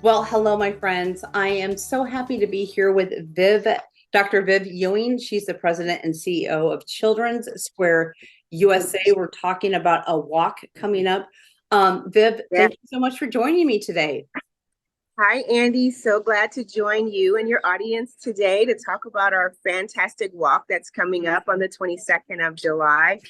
Well, hello, my friends. I am so happy to be here with Dr. Viv Ewing. She's the president and CEO of Children's Square USA. We're talking about a walk coming up. Viv, Yes. thank you so much for joining me today. Hi, Andy. So glad to join you and your audience today to talk about our fantastic walk that's coming up on the 22nd of July.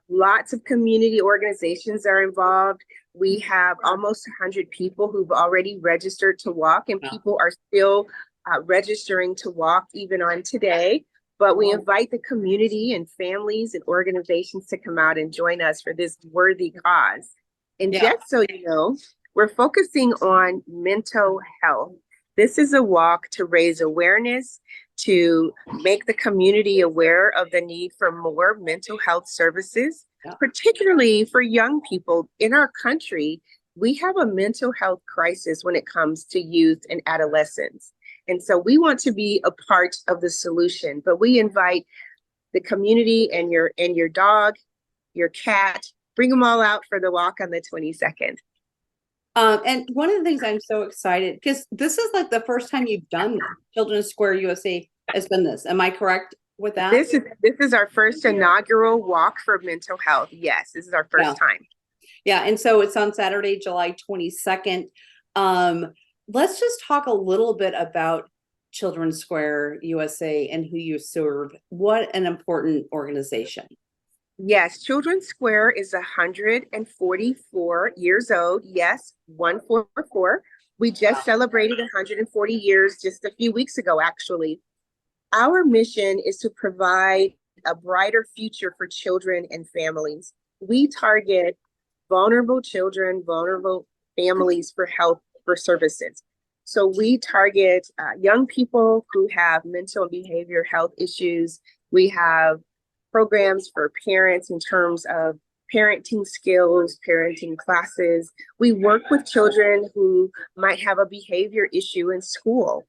Lots of community organizations are involved. We have almost 100 people who've already registered to walk, and people are still registering to walk even on today. But we invite the community and families and organizations to come out and join us for this worthy cause. And Yeah. just so you know, we're focusing on mental health. This is a walk to raise awareness, to make the community aware of the need for more mental health services, particularly for young people in our country. We have a mental health crisis when it comes to youth and adolescents. And so we want to be a part of the solution, but we invite the community and your dog, your cat, bring them all out for the walk on the 22nd. And one of the things I'm so excited because this is like the first time you've done this. Children's Square USA has been this. Am I correct with that? This is our first inaugural walk for mental health. Yes, this is our first time. Yeah, and so it's on Saturday, July 22nd. Let's just talk a little bit about Children's Square USA and who you serve. What an important organization. Yes, Children's Square is 144 years old. Yes, 144. We just celebrated 140 years just a few weeks ago, actually. Our mission is to provide a brighter future for children and families. We target vulnerable children, vulnerable families for health, for services. So we target young people who have mental and behavior health issues. We have programs for parents in terms of parenting skills, parenting classes. We work with children who might have a behavior issue in school.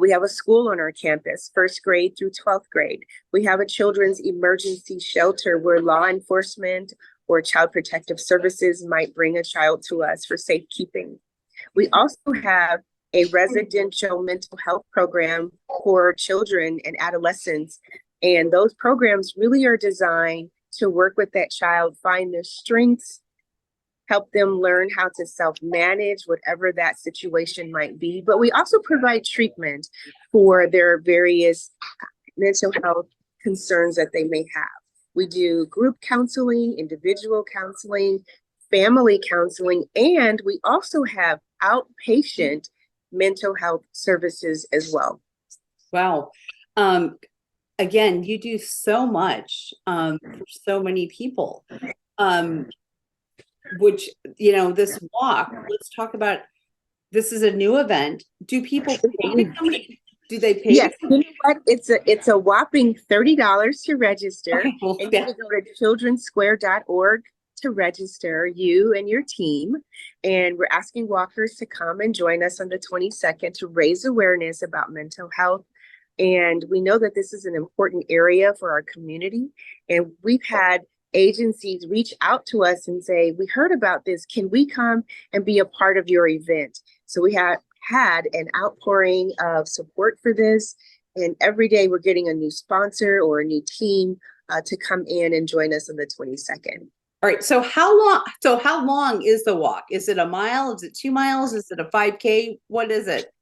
We have a school on our campus, first grade through 12th grade. We have a children's emergency shelter where law enforcement or child protective services might bring a child to us for safekeeping. We also have a residential mental health program for children and adolescents. And those programs really are designed to work with that child, find their strengths, help them learn how to self-manage whatever that situation might be. But we also provide treatment for their various mental health concerns that they may have. We do group counseling, individual counseling, family counseling, and we also have outpatient mental health services as well. Wow. Again, you do so much for so many people. Which, this walk, let's talk about, this is a new event. Do people pay to come? Do they pay? Yes, you know what? It's a whopping $30 to register. Okay, well, And you can go to childrensquare.org to register, you and your team. And we're asking walkers to come and join us on the 22nd to raise awareness about mental health. And we know that this is an important area for our community. And we've had agencies reach out to us and say, we heard about this. Can we come and be a part of your event? So we have had an outpouring of support for this. And every day we're getting a new sponsor or a new team to come in and join us on the 22nd. All right. So how long is the walk? Is it a mile? Is it 2 miles? Is it a 5K? What is it?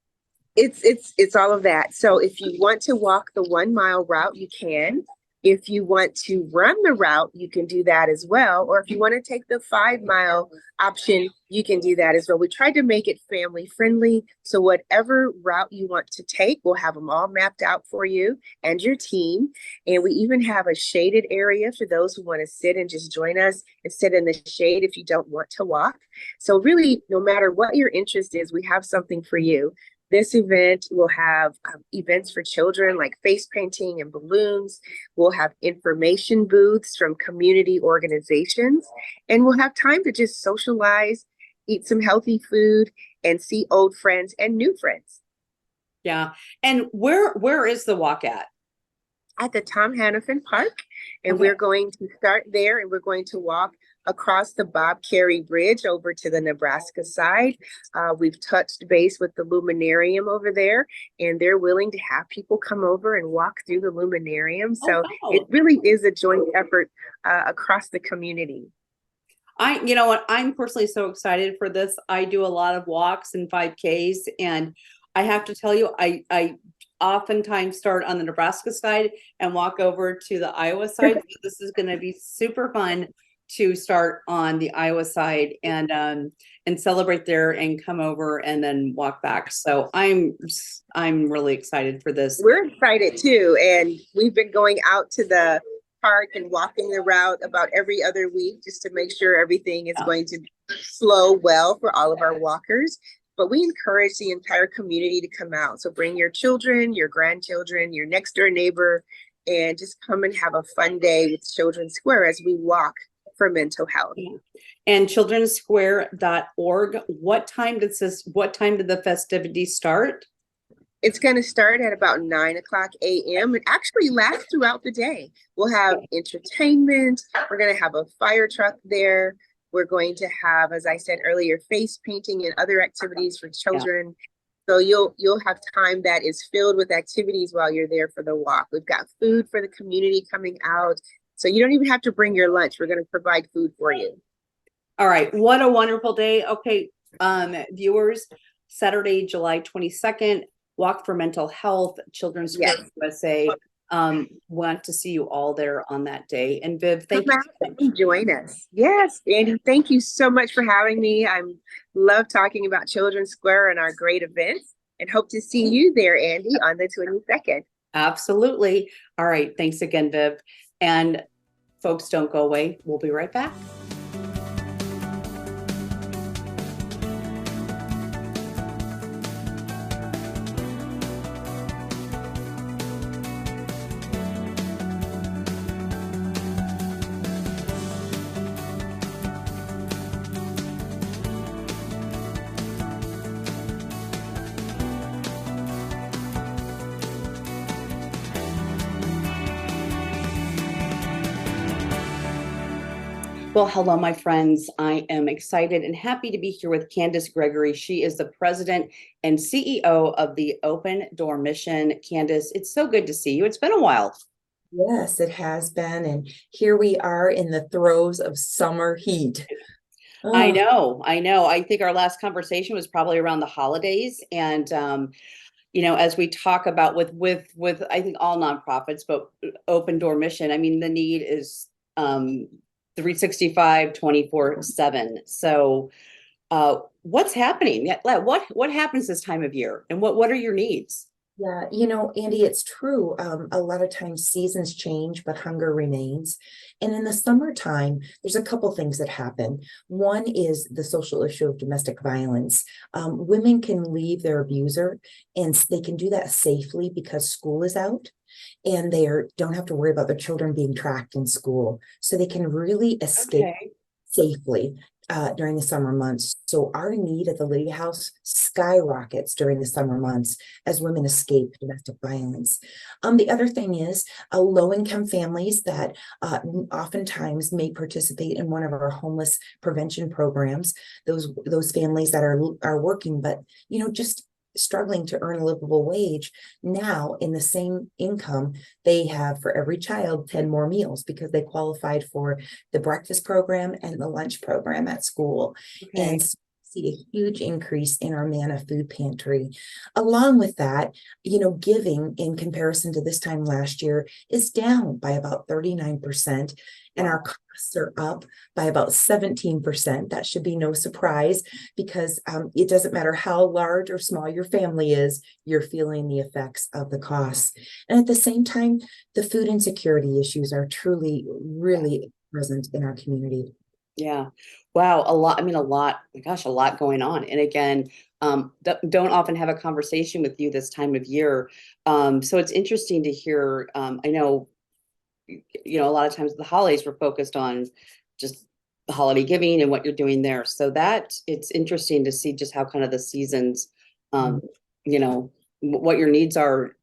It's all of that. So if you want to walk the 1 mile route, you can. If you want to run the route, you can do that as well. Or if you want to take the 5 mile option, you can do that as well. We tried to make it family friendly. So whatever route you want to take, we'll have them all mapped out for you and your team. And we even have a shaded area for those who want to sit and just join us and sit in the shade if you don't want to walk. So really, no matter what your interest is, we have something for you. This event will have events for children like face painting and balloons. We'll have information booths from community organizations, and we'll have time to just socialize, eat some healthy food, and see old friends and new friends. Yeah. And where is the walk at? at the Tom Hannafin Park, and Okay. we're going to start there, and we're going to walk across the Bob Carey Bridge over to the Nebraska side. We've touched base with the Luminarium over there, and they're willing to have people come over and walk through the Luminarium. Oh, So it wow. really is a joint effort across the community. You know what? I'm personally so excited for this. I do a lot of walks and 5Ks, and I have to tell you, I oftentimes start on the Nebraska side and walk over to the Iowa side. So this is going to be super fun to start on the Iowa side and celebrate there and come over and then walk back. So I'm really excited for this. We're excited too, and we've been going out to the park and walking the route about every other week just to make sure everything is going to flow well for all of our walkers. But we encourage the entire community to come out. So bring your children, your grandchildren, your next door neighbor, and just come and have a fun day with Children's Square as we walk for mental health. And childrensquare.org. What time did the festivities start? It's going to start at about 9:00 a.m. and actually last throughout the day. We'll have entertainment. We're going to have a fire truck there. We're going to have, as I said earlier, face painting and other activities for children. So you'll have time that is filled with activities while you're there for the walk. We've got food for the community coming out. So you don't even have to bring your lunch. We're going to provide food for you. All right. What a wonderful day. Okay. Viewers, Saturday, July 22nd, Walk for Mental Health, Children's Square USA. Want to see you all there on that day. And Viv, thank you so much. Join us. Yes, Andy, thank you so much for having me. I love talking about Children's Square and our great events, and hope to see you there, Andy, on the 22nd. Absolutely. All right. Thanks again, Viv. And folks, don't go away. We'll be right back. Well, hello, my friends. I am excited and happy to be here with Candace Gregory. She is the president and CEO of the Open Door Mission. Candace, it's so good to see you. It's been a while. Yes, it has been. And here we are in the throes of summer heat. I know. I think our last conversation was probably around the holidays. And, as we talk about with I think all nonprofits, but Open Door Mission, I mean, the need is 365, 24/7. So what's happening? What happens this time of year? And what are your needs? Yeah, Andy, it's true. A lot of times seasons change, but hunger remains. And in the summertime, there's a couple things that happen. One is the social issue of domestic violence. Women can leave their abuser, and they can do that safely because school is out. And don't have to worry about their children being tracked in school. So they can really escape safely during the summer months. So our need at the Lydia House skyrockets during the summer months as women escape domestic violence. The other thing is low-income families that oftentimes may participate in one of our homeless prevention programs. Those families that are working, but just struggling to earn a livable wage. Now, in the same income, they have for every child 10 more meals because they qualified for the breakfast program and the lunch program at school. Okay. And see a huge increase in our Manna food pantry. Along with that, giving in comparison to this time last year is down by about 39%, and our costs are up by about 17%. That should be no surprise because it doesn't matter how large or small your family is, you're feeling the effects of the costs. And at the same time, the food insecurity issues are truly, really present in our community. Yeah. Wow. A lot. My gosh, a lot going on. And again, don't often have a conversation with you this time of year. So it's interesting to hear. I know, a lot of times the holidays were focused on just the holiday giving and what you're doing there. So that it's interesting to see just how kind of the seasons, what your needs are.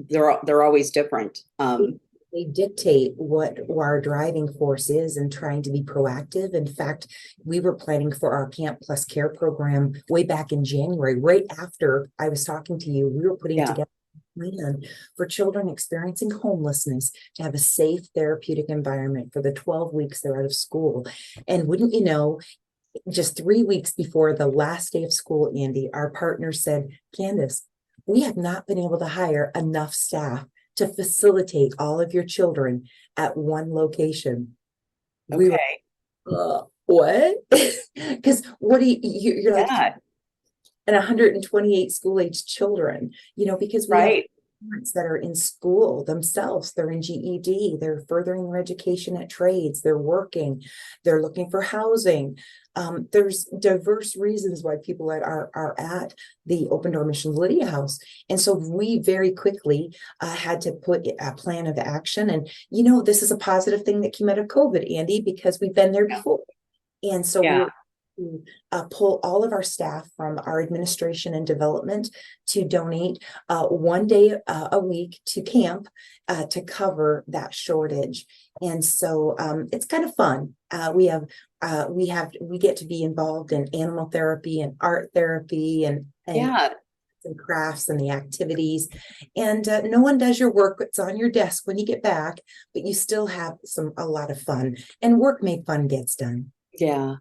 They're always different. They dictate what our driving force is and trying to be proactive. In fact, we were planning for our Camp Plus Care program way back in January, right after I was talking to you. We were putting Yeah. together a plan for children experiencing homelessness to have a safe therapeutic environment for the 12 weeks they're out of school. And wouldn't you know, just 3 weeks before the last day of school, Andy, our partner said, Candace, we have not been able to hire enough staff to facilitate all of your children at one location. We were, Okay. what? Because what do you're like, Yeah. and 128 school age children, because we have Right. parents that are in school themselves, they're in GED, they're furthering their education at trades, they're working, they're looking for housing. There's diverse reasons why people are at the Open Door Missions Lydia House. And so we very quickly had to put a plan of action. And, this is a positive thing that came out of COVID, Andy, because we've been there before. And so we Yeah. were to pull all of our staff from our administration and development to donate 1 day a week to camp to cover that shortage. And so it's kind of fun. We get to be involved in animal therapy and art therapy Yeah. and crafts and the activities. And no one does your work. It's on your desk when you get back, but you still have a lot of fun, and work made fun gets done. Yeah.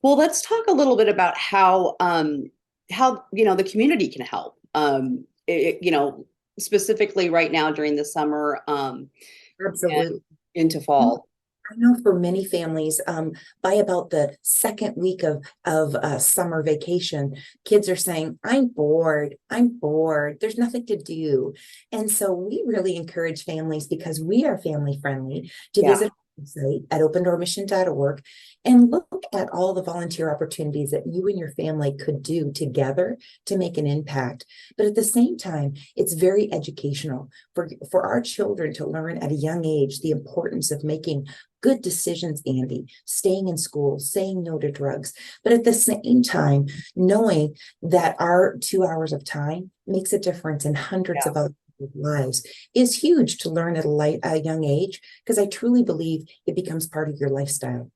Well, let's talk a little bit about how the community can help. Specifically right now during the summer and Absolutely. into fall. I know for many families, by about the second week of summer vacation, kids are saying, I'm bored. I'm bored. There's nothing to do. And so we really encourage families, because we are family friendly, to Yeah. visit our website at opendoormission.org and look at all the volunteer opportunities that you and your family could do together to make an impact. But at the same time, it's very educational for our children to learn at a young age the importance of making good decisions, Andy, staying in school, saying no to drugs, but at the same time, knowing that our 2 hours of time makes a difference in hundreds Yeah. of other people's lives is huge to learn at a young age, because I truly believe it becomes part of your lifestyle.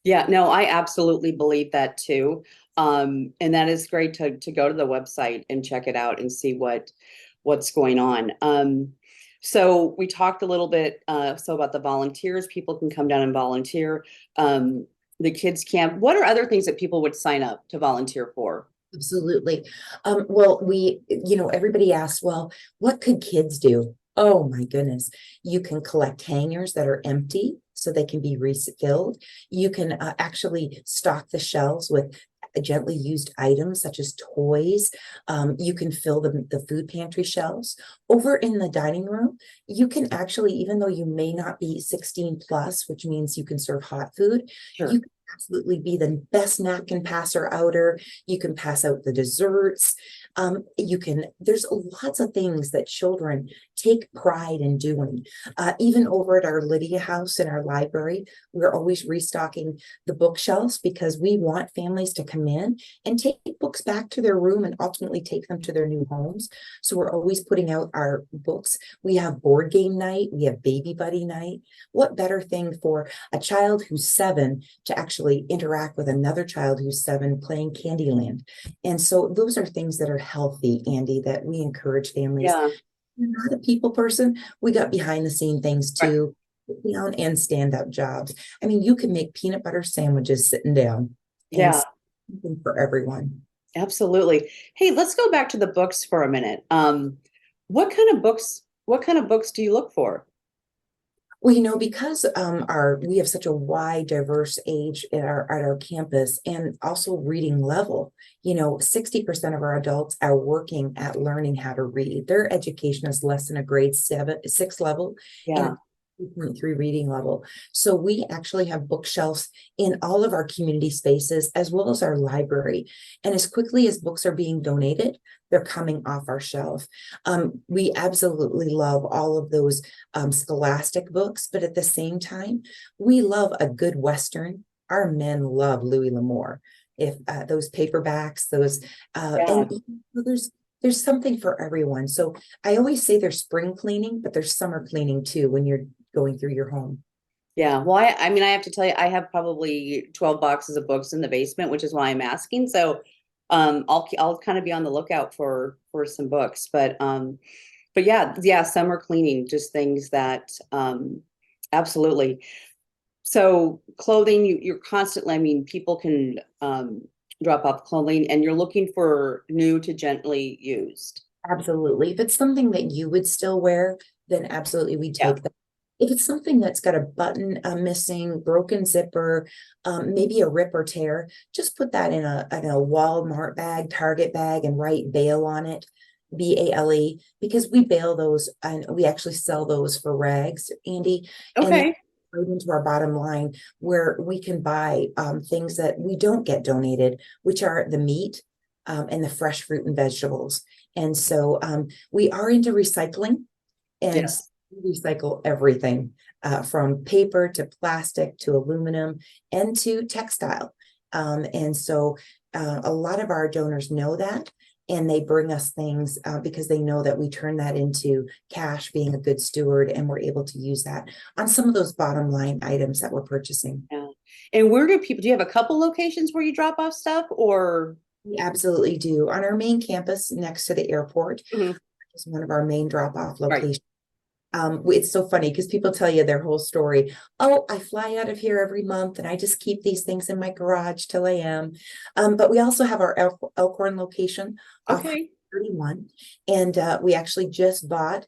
Yeah, no, I absolutely believe that too. And that is great to go to the website and check it out and see what's going on. So we talked a little bit about the volunteers. People can come down and volunteer. The kids camp. What are other things that people would sign up to volunteer for? Absolutely. Well, everybody asks, well, what could kids do? Oh my goodness. You can collect hangers that are empty so they can be refilled. You can actually stock the shelves with gently used items such as toys. You can fill the food pantry shelves. Over in the dining room, you can actually, even though you may not be 16 plus, which means you can serve hot food, Sure. you can absolutely be the best napkin passer outer. You can pass out the desserts. There's lots of things that children take pride in doing. Even over at our Lydia House in our library, we're always restocking the bookshelves, because we want families to come in and take books back to their room and ultimately take them to their new homes. So we're always putting out our books. We have board game night. We have baby buddy night. What better thing for a child who's 7 to actually interact with another child who's 7 playing Candyland? And so those are things that are healthy, Andy, that we encourage families. Yeah. You're not a people person. We got behind the scene things Right. too, down and stand up jobs. I mean, you can make peanut butter sandwiches sitting down. And Yeah. something for everyone. Absolutely. Hey, let's go back to the books for a minute. What kind of books do you look for? Well, because we have such a wide, diverse age at our campus, and also reading level. 60% of our adults are working at learning how to read. Their education is less than a grade 6 level. Yeah. And 2.3 reading level. So we actually have bookshelves in all of our community spaces as well as our library. And as quickly as books are being donated, they're coming off our shelf. We absolutely love all of those scholastic books, but at the same time, we love a good Western. Our men love Louis L'Amour. If those paperbacks, Yeah. and there's something for everyone. So I always say there's spring cleaning, but there's summer cleaning too. When you're going through your home. Yeah, well, I mean, I have to tell you, I have probably 12 boxes of books in the basement, which is why I'm asking. So, I'll kind of be on the lookout for some books, but yeah, summer cleaning, just things that, absolutely. So clothing, you're constantly, I mean, people can, drop off clothing and you're looking for new to gently used. Absolutely. If it's something that you would still wear, then absolutely we Yeah. take that. If it's something that's got a button missing, broken zipper, maybe a rip or tear, just put that in a Walmart bag, Target bag, and write bail on it, BALE, because we bail those and we actually sell those for rags, Andy. And Okay. right into our bottom line where we can buy things that we don't get donated, which are the meat and the fresh fruit and vegetables. And so we are into recycling, and Yes. we recycle everything from paper to plastic to aluminum and to textile. And so a lot of our donors know that. And they bring us things because they know that we turn that into cash, being a good steward, and we're able to use that on some of those bottom line items that we're purchasing. Yeah. And where do you have a couple locations where you drop off stuff or? We absolutely do. On our main campus next to the airport Mhm. is one of our main drop-off Right. locations. It's so funny because people tell you their whole story. Oh, I fly out of here every month and I just keep these things in my garage till I am. But we also have our Elkhorn location off Okay. 31. And we actually just bought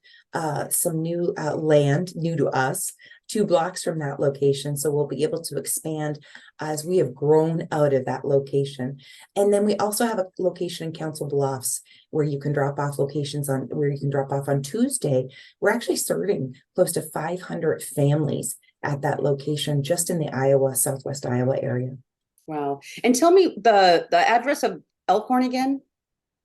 some new land new to us, 2 blocks from that location. So we'll be able to expand as we have grown out of that location. And then we also have a location in Council Bluffs where you can drop off on Tuesday. We're actually serving close to 500 families at that location just in the Southwest Iowa area. Wow. And tell me the address of Elkhorn again.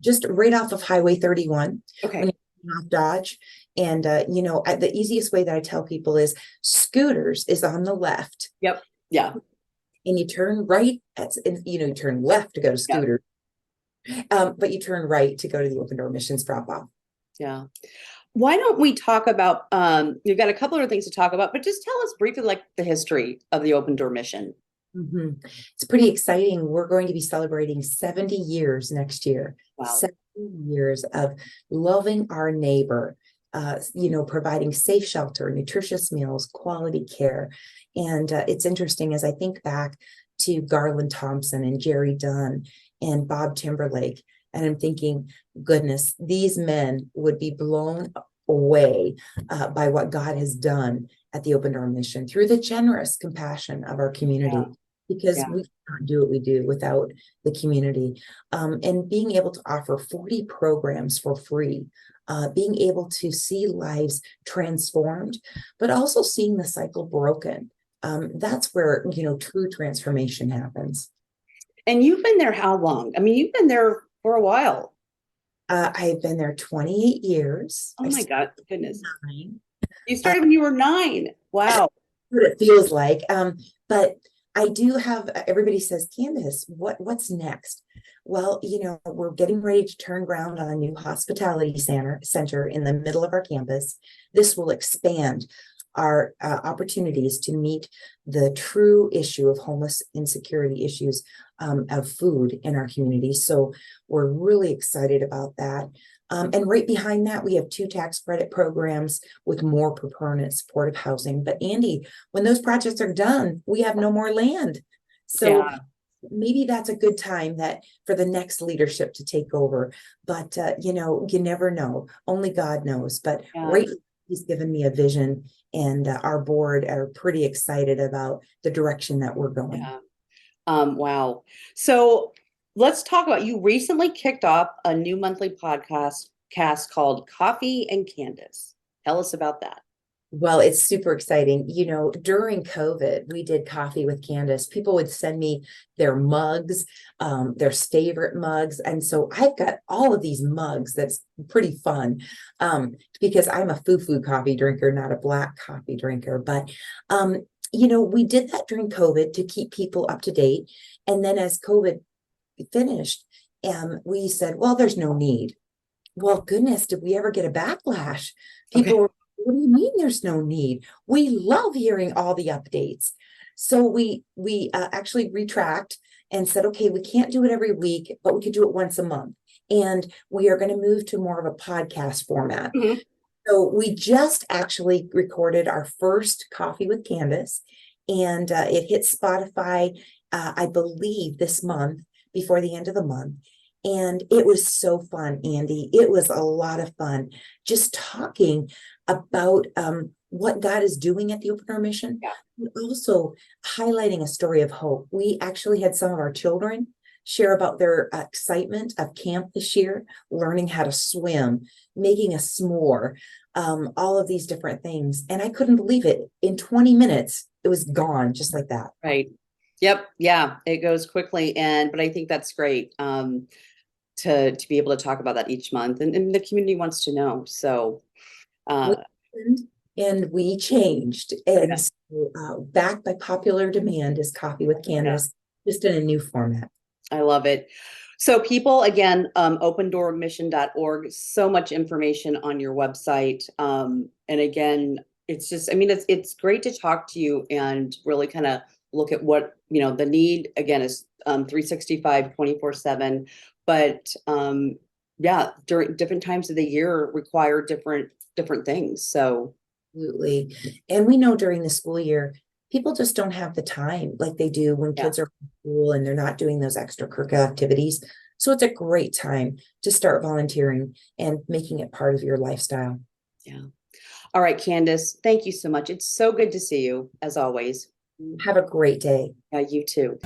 Just right off of Highway 31. Okay. When you're off Dodge. And, the easiest way that I tell people is Scooters is on the left. Yep. Yeah. And you turn right, you turn left to go to Scooter. But you turn right to go to the Open Door Missions drop off. Yeah. Why don't we talk about, you've got a couple of things to talk about, but just tell us briefly like the history of the Open Door Mission. It's pretty exciting. We're going to be celebrating 70 years next year. Wow. 70 years of loving our neighbor, providing safe shelter, nutritious meals, quality care. And it's interesting as I think back to Garland Thompson and Jerry Dunn and Bob Timberlake, and I'm thinking, goodness, these men would be blown away by what God has done at the Open Door Mission through the generous compassion of our community. Yeah. Because Yeah. we can't do what we do without the community. And being able to offer 40 programs for free, being able to see lives transformed, but also seeing the cycle broken. That's where, true transformation happens. And you've been there how long? I mean, you've been there for a while. I've been there 28 years. Oh my God, goodness. 9. You started when you were 9. Wow. What it feels like. But I do have, everybody says, Candace, what's next? Well, we're getting ready to turn ground on a new hospitality center in the middle of our campus. This will expand our opportunities to meet the true issue of homeless insecurity issues of food in our community. So we're really excited about that. And right behind that, we have 2 tax credit programs with more per permanent supportive housing. But Andy, when those projects are done, we have no more land. So Yeah. maybe that's a good time that for the next leadership to take over. But, you never know. Only God knows. But Yeah. right, he's given me a vision, and our board are pretty excited about the direction that we're going. Yeah. Wow. So let's talk about, you recently kicked off a new monthly podcast called Coffee and Candace. Tell us about that. Well, it's super exciting. During COVID, we did Coffee with Candace. People would send me their mugs, their favorite mugs. And so I've got all of these mugs. That's pretty fun because I'm a foo-foo coffee drinker, not a black coffee drinker. But, we did that during COVID to keep people up to date. And then as COVID finished, we said, well, there's no need. Well, goodness, did we ever get a backlash? People Okay. were what do you mean there's no need? We love hearing all the updates. So we actually retract and said, okay, we can't do it every week, but we could do it once a month. And we are going to move to more of a podcast format. Mhm. So we just actually recorded our first Coffee with Candace, and it hit Spotify, I believe, this month, before the end of the month. And it was so fun, Andy. It was a lot of fun just talking about what God is doing at the Open Door Mission. Yeah. And also highlighting a story of hope. We actually had some of our children share about their excitement of camp this year, learning how to swim, making a s'more, all of these different things. And I couldn't believe it. In 20 minutes, it was gone just like that. Right. Yep. Yeah. It goes quickly. But I think that's great. To be able to talk about that each month, and the community wants to know. So, and we changed. And so, backed by popular demand is Coffee with Candace, just in a new format. I love it. So people, again, opendoormission.org, so much information on your website. And again, it's just, I mean, it's great to talk to you and really kind of look at what, the need again is 365, 24/7. But yeah, during different times of the year require different things. So Absolutely. And we know during the school year, people just don't have the time like they do when kids are in school and they're not doing those extracurricular activities. So it's a great time to start volunteering and making it part of your lifestyle. Yeah. All right, Candace, thank you so much. It's so good to see you, as always. Have a great day. Yeah, you too.